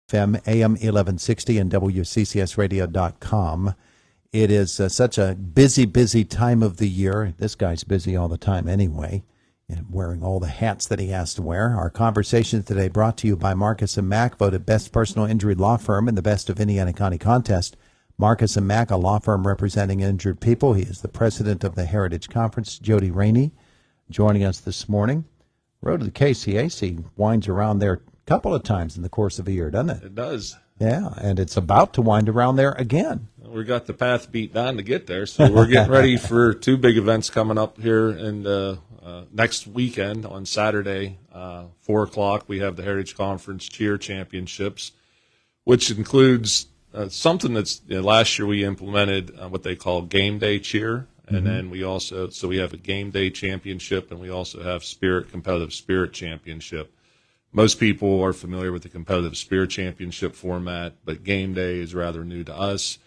FM, AM 1160, and WCCSradio.com. It is such a busy time of the year. This guy's busy all the time anyway, and wearing all the hats that he has to wear. Our conversation today brought to you by Marcus & Mack, voted Best Personal Injury Law Firm in the Best of Indiana County contest. Marcus & Mack, a law firm representing injured people. He is the president of the Heritage Conference. Jody Rainey joining us this morning. Road to the KCAC winds around there a couple of times in the course of a year, doesn't it? It does. Yeah, and it's about to wind around there again. We got the path beat down to get there, so we're getting ready for two big events coming up here in next weekend on Saturday, 4 o'clock. We have the Heritage Conference Cheer Championships, which includes something that's last year we implemented what they call game day cheer, and then we have a game day championship, and we also have competitive spirit championship. Most people are familiar with the competitive spirit championship format, but game day is rather new to us.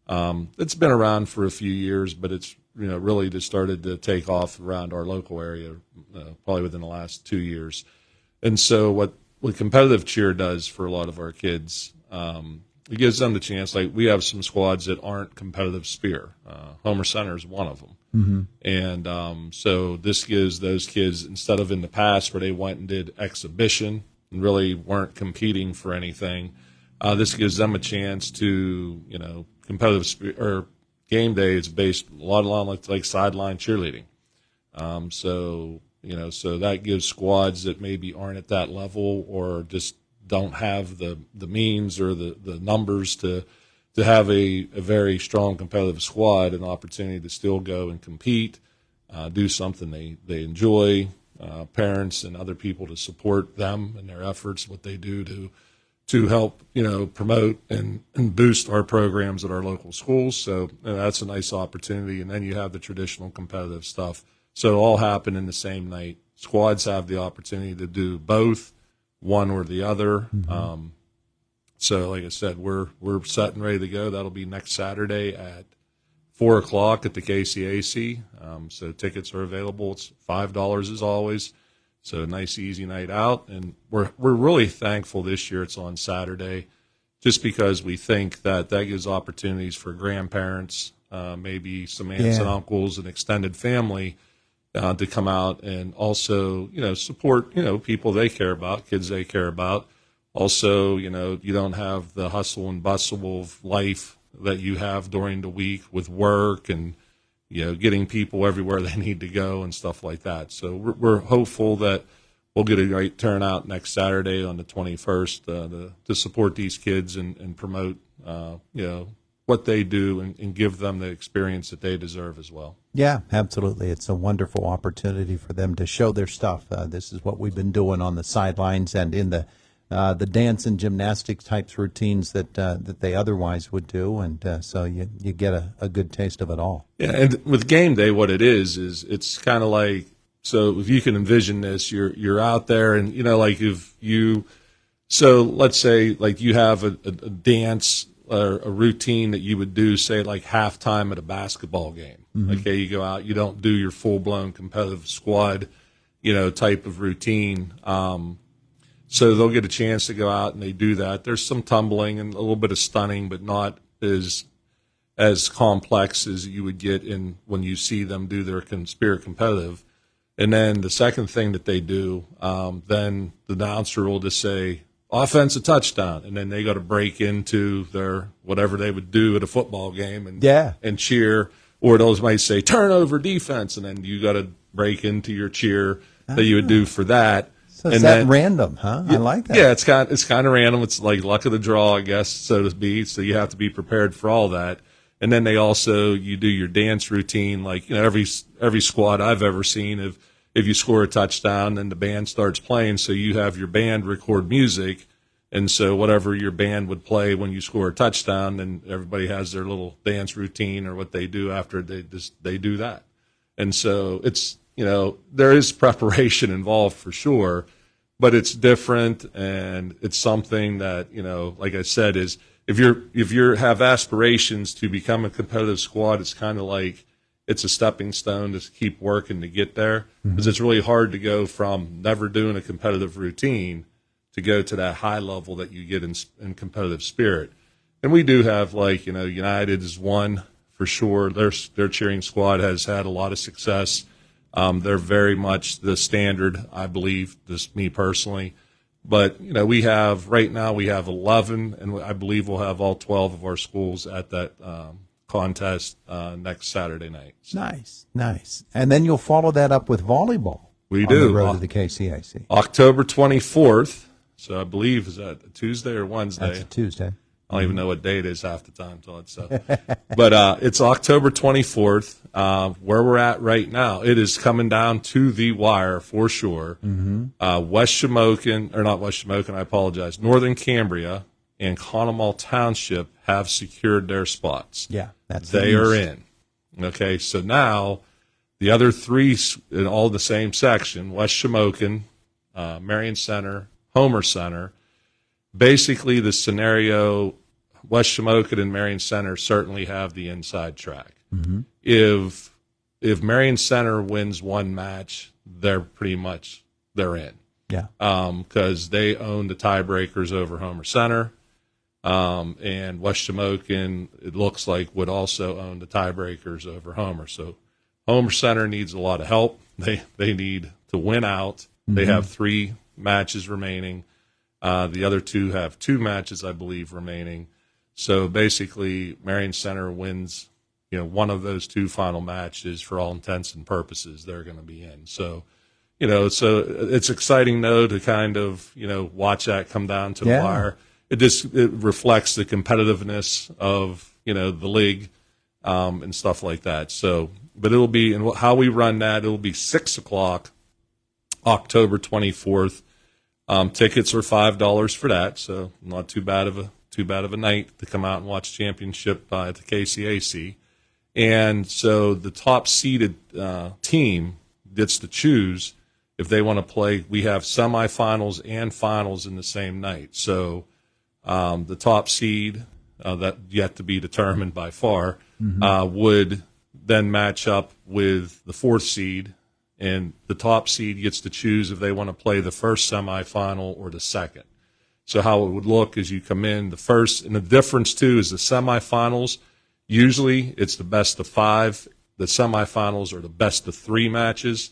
It's been around for a few years, but it's really just started to take off around our local area, probably within the last 2 years. And so what competitive cheer does for a lot of our kids, it gives them the chance. Like we have some squads that aren't competitive spear. Homer Center is one of them. And so this gives those kids, instead of in the past where they went and did exhibition and really weren't competing for anything, this gives them a chance to, competitive or game day is based a lot on like sideline cheerleading. So that gives squads that maybe aren't at that level or just don't have the means or the numbers to have a very strong competitive squad an opportunity to still go and compete, do something they enjoy, parents and other people to support them in their efforts, what they do to help promote and boost our programs at our local schools. So that's a nice opportunity. And then you have the traditional competitive stuff. So it'll all happen in the same night. Squads have the opportunity to do both, one or the other. So like I said, we're set and ready to go. That'll be next Saturday at 4 o'clock at the KCAC. So tickets are available. It's $5 as always. So a nice, easy night out. And we're really thankful this year it's on Saturday just because we think that gives opportunities for grandparents, maybe some aunts and uncles and extended family to come out and also, support, people they care about, kids they care about. Also, you don't have the hustle and bustle of life that you have during the week with work and, getting people everywhere they need to go and stuff like that. So we're hopeful that we'll get a great turnout next Saturday on the 21st to support these kids and promote, what they do and give them the experience that they deserve as well. Yeah, absolutely. It's a wonderful opportunity for them to show their stuff. This is what we've been doing on the sidelines and in the dance and gymnastics types routines that they otherwise would do, and so you get a good taste of it all. Yeah, and with game day, what it is it's kind of like, so if you can envision this, you're out there, and so let's say like you have a dance or a routine that you would do, say like halftime at a basketball game. Okay, you go out, you don't do your full blown competitive squad, type of routine. So they'll get a chance to go out and they do that. There's some tumbling and a little bit of stunning, but not as complex as you would get when you see them do their spirit competitive. And then the second thing that they do, then the announcer will just say, offensive touchdown. And then they got to break into their whatever they would do at a football game and cheer. Or those might say turnover defense. And then you got to break into your cheer that you would do for that. So it's random, huh? I like that. Yeah, it's kind of random. It's like luck of the draw, I guess, so to speak. So you have to be prepared for all that. And then you do your dance routine, like every squad I've ever seen. If you score a touchdown, then the band starts playing. So you have your band record music, and so whatever your band would play when you score a touchdown, then everybody has their little dance routine or what they do after they do that. And so it's. There is preparation involved for sure, but it's different, and it's something that, like I said, is if you have aspirations to become a competitive squad, it's kind of like it's a stepping stone to keep working to get there, because it's really hard to go from never doing a competitive routine to go to that high level that you get in competitive spirit. And we do have, like, United is one for sure. Their cheering squad has had a lot of success. They're very much the standard, I believe, just me personally. But, we have 11, and I believe we'll have all 12 of our schools at that contest next Saturday night. Nice. And then you'll follow that up with volleyball. We on do. The road to the KCAC. October 24th. So I believe, is that a Tuesday or Wednesday? That's a Tuesday. I don't even know what day it is half the time till it's but it's October 24th. Where we're at right now, it is coming down to the wire for sure. West Shamokin, or not West Shamokin, I apologize. Northern Cambria and Conemaugh Township have secured their spots. Yeah, they are in. Okay, so now the other three in all the same section: West Shamokin, Marion Center, Homer Center. Basically, the scenario, West Shamokin and Marion Center certainly have the inside track. If Marion Center wins one match, they're in. Yeah. Because they own the tiebreakers over Homer Center. And West Shamokin, it looks like, would also own the tiebreakers over Homer. So Homer Center needs a lot of help. They need to win out. They have 3 matches remaining. The other 2 have 2 matches, I believe, remaining. So basically, Marion Center wins, one of those 2 final matches. For all intents and purposes, they're going to be in. So, so it's exciting, though, to kind of, watch that come down to the wire. It reflects the competitiveness of, the league and stuff like that. So, but it'll be, and how we run that, it'll be 6 o'clock, October 24th. Tickets are $5 for that, so not too bad of a night to come out and watch championship at the KCAC. And so the top seeded team gets to choose if they want to play. We have semifinals and finals in the same night. So the top seed, that yet to be determined by far, would then match up with the 4th seed. And the top seed gets to choose if they want to play the first semifinal or the second. So how it would look is you come in the first, and the difference too is the semifinals, usually it's the best of 5. The semifinals are the best of 3 matches.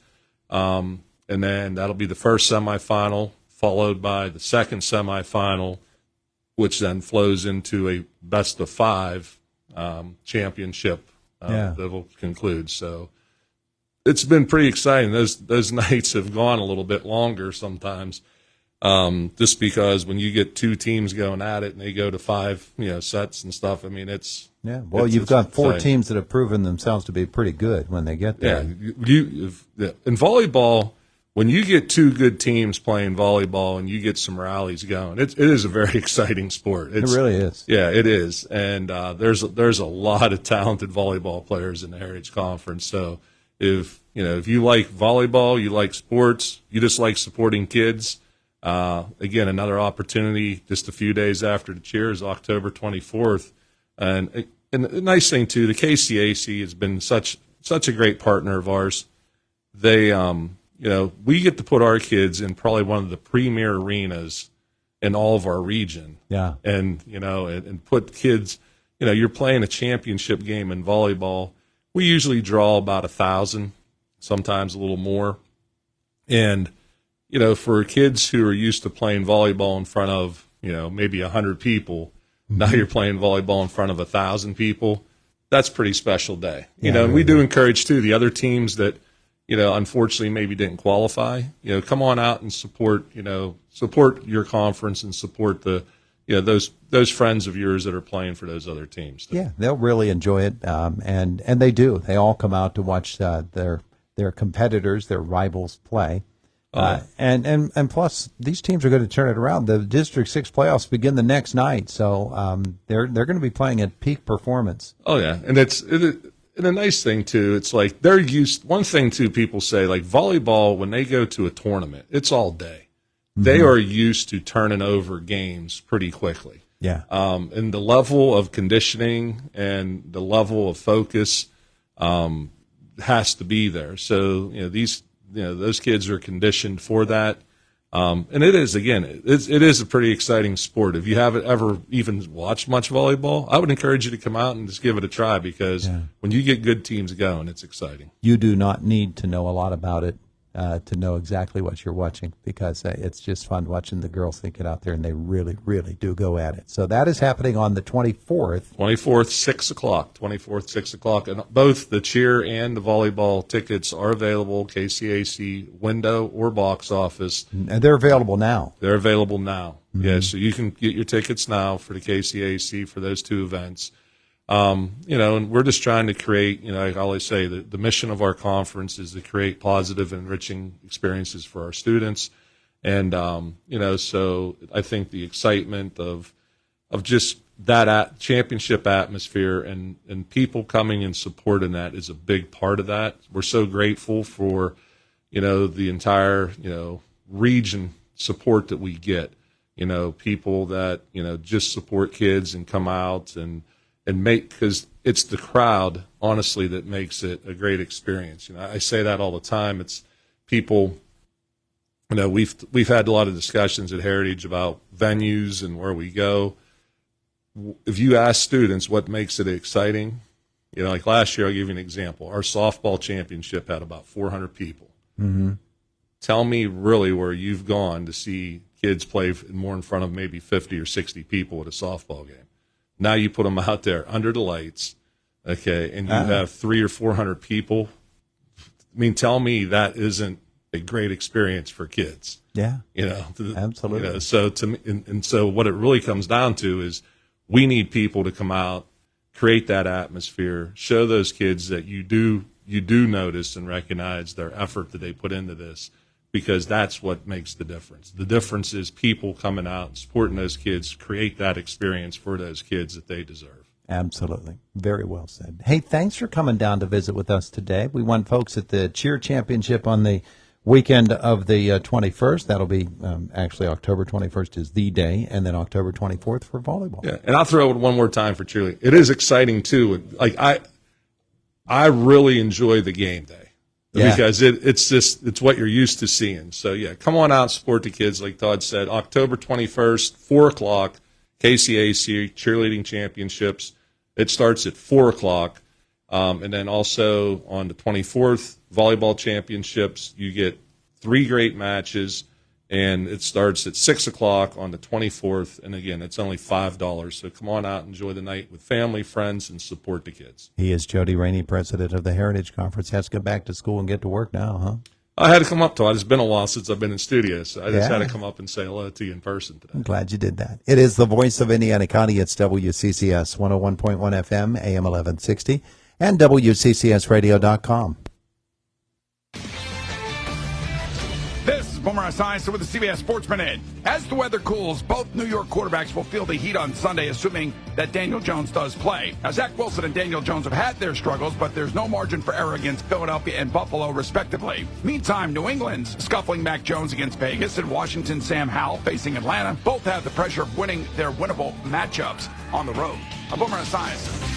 And then that'll be the first semifinal, followed by the second semifinal, which then flows into a best of 5 championship that will conclude. So it's been pretty exciting. Those nights have gone a little bit longer sometimes, just because when you get 2 teams going at it and they go to 5, sets and stuff. I mean, you've got 4 teams that have proven themselves to be pretty good when they get there. In volleyball, when you get 2 good teams playing volleyball and you get some rallies going, it is a very exciting sport. It really is. Yeah, it is. And there's a lot of talented volleyball players in the Heritage Conference. So if you like volleyball, you like sports, you just like supporting kids, again, another opportunity just a few days after the cheer is October 24th. And the nice thing, too, the KCAC has been such a great partner of ours. They, we get to put our kids in probably one of the premier arenas in all of our region. Yeah. And, and put kids, you're playing a championship game in volleyball. We usually draw about 1,000, sometimes a little more. And, for kids who are used to playing volleyball in front of, maybe 100 people, now you're playing volleyball in front of 1,000 people. That's a pretty special day. And we do encourage, too, the other teams that, unfortunately maybe didn't qualify, come on out and support your conference and support the, those friends of yours that are playing for those other teams. Yeah, they'll really enjoy it, and they do. They all come out to watch their competitors, their rivals play, and plus these teams are going to turn it around. The District 6 playoffs begin the next night, so they're going to be playing at peak performance. Oh yeah, and and a nice thing too. It's like they're used. One thing too, people say like volleyball when they go to a tournament, it's all day. They are used to turning over games pretty quickly. Yeah. And the level of conditioning and the level of focus has to be there. So, those kids are conditioned for that. And it is, again, it is a pretty exciting sport. If you haven't ever even watched much volleyball, I would encourage you to come out and just give it a try, because when you get good teams going, it's exciting. You do not need to know a lot about it to know exactly what you're watching, because it's just fun watching the girls get out there, and they really, really do go at it. So that is happening on the 24th. 24th, 6 o'clock. 24th, 6 o'clock. And both the cheer and the volleyball tickets are available, KCAC window or box office. And they're available now. They're available now. Mm-hmm. Yeah, so you can get your tickets now for the KCAC for those two events. And we're just trying to create, like I always say, the mission of our conference is to create positive, enriching experiences for our students. And, so I think the excitement of just that championship atmosphere and people coming and supporting that is a big part of that. We're so grateful for, the entire, region support that we get, people that, just support kids and come out and because it's the crowd, honestly, that makes it a great experience. I say that all the time. It's people, we've had a lot of discussions at Heritage about venues and where we go. If you ask students what makes it exciting, like last year, I'll give you an example. Our softball championship had about 400 people. Mm-hmm. Tell me really where you've gone to see kids play more in front of maybe 50 or 60 people at a softball game. Now you put them out there under the lights, okay, and you have 300 or 400 people. I mean, tell me that isn't a great experience for kids. Yeah, absolutely. So to me, and so what it really comes down to is we need people to come out, create that atmosphere, show those kids that you do notice and recognize their effort that they put into this, because that's what makes the difference. The difference is people coming out and supporting those kids, create that experience for those kids that they deserve. Absolutely. Very well said. Hey, thanks for coming down to visit with us today. We won folks at the cheer championship on the weekend of the 21st. That'll be actually October 21st is the day, and then October 24th for volleyball. Yeah, and I'll throw it one more time for cheerleading. It is exciting, too. Like I really enjoy the game day. Yeah. Because it's what you're used to seeing. So, yeah, come on out and support the kids, like Todd said. October 21st, 4 o'clock, KCAC Cheerleading Championships. It starts at 4 o'clock. And then also on the 24th, Volleyball Championships. You get 3 great matches, and it starts at 6 o'clock on the 24th. And, again, it's only $5. So come on out and enjoy the night with family, friends, and support the kids. He is Jody Rainey, president of the Heritage Conference. Has to go back to school and get to work now, huh? I had to come up to it. It's been a while since I've been in studio, so I just had to come up and say hello to you in person today. I'm glad you did that. It is the voice of Indiana County. It's WCCS 101.1 FM, AM 1160, and WCCSradio.com. This is Boomer Esiason with the CBS Sports Minute. As the weather cools, both New York quarterbacks will feel the heat on Sunday, assuming that Daniel Jones does play. Now, Zach Wilson and Daniel Jones have had their struggles, but there's no margin for error against Philadelphia and Buffalo, respectively. Meantime, New England's scuffling Mac Jones against Vegas and Washington's Sam Howell facing Atlanta both have the pressure of winning their winnable matchups on the road. I'm Boomer Esiason.